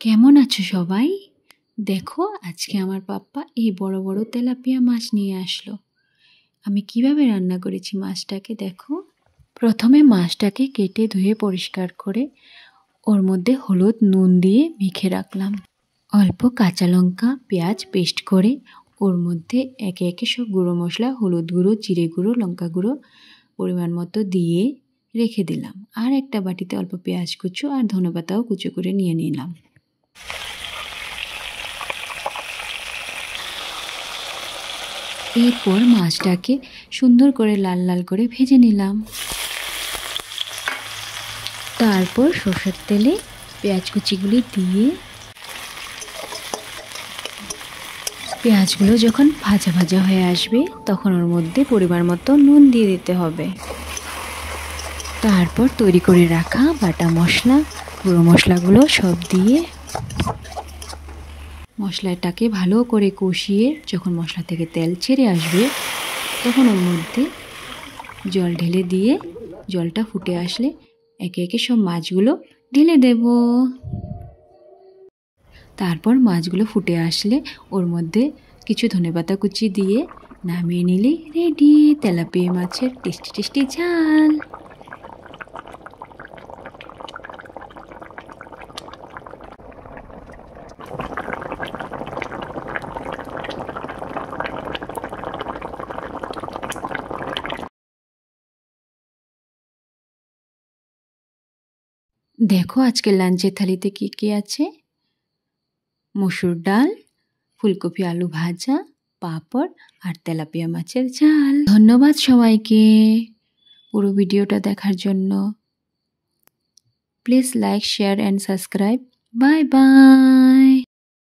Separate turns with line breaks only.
কেমন আছো সবাই? দেখো আজকে আমার পাপ্পা এই বড় বড় তেলাপিয়া মাছ নিয়ে আসলো। আমি কিভাবে রান্না করেছি মাছটাকে দেখো। প্রথমে মাছটাকে কেটে ধুয়ে পরিষ্কার করে ওর মধ্যে হলুদ নুন দিয়ে মেখে রাখলাম। অল্প কাঁচা লঙ্কা পেঁয়াজ পেস্ট করে ওর মধ্যে একে একে সব গুঁড়ো মশলা হলুদ গুঁড়ো জিরে গুঁড়ো লঙ্কা গুঁড়ো পরিমাণ মতো দিয়ে রেখে দিলাম। আর একটা বাটিতে অল্প পেঁয়াজ কুচো আর ধনেপাতাও কুচো করে নিয়ে নিলাম। এরপর মাছটাকে সুন্দর করে লাল লাল করে ভেজে নিলাম। তারপর সরষের তেলে পেঁয়াজ কুচিগুলি দিয়ে পেঁয়াজগুলো যখন ভাজা ভাজা হয়ে আসবে তখন ওর মধ্যে পরিমাণ মতো নুন দিয়ে দিতে হবে। তারপর তৈরি করে রাখা বাটা মশলা গুঁড়ো মশলাগুলো সব দিয়ে মশলাটাকে ভালো করে কষিয়ে যখন মশলা থেকে তেল ছেড়ে আসবে তখন ওর মধ্যে জল ঢেলে দিয়ে জলটা ফুটে আসলে একে একে সব মাছগুলো ঢেলে দেব। তারপর মাছগুলো ফুটে আসলে ওর মধ্যে কিছু ধনেপাতা কুচি দিয়ে নামিয়ে নিলে রেডি তেলাপিয়া মাছের টেস্টি টেস্টি ঝাল। দেখো আজকে লাঞ্চের থালিতে কী কী আছে। মসুর ডাল, ফুলকপি আলু ভাজা, পাঁপড় আর তেলাপিয়া মাছের ঝাল। ধন্যবাদ সবাইকে পুরো ভিডিওটা দেখার জন্য। Please like share and subscribe. Bye bye.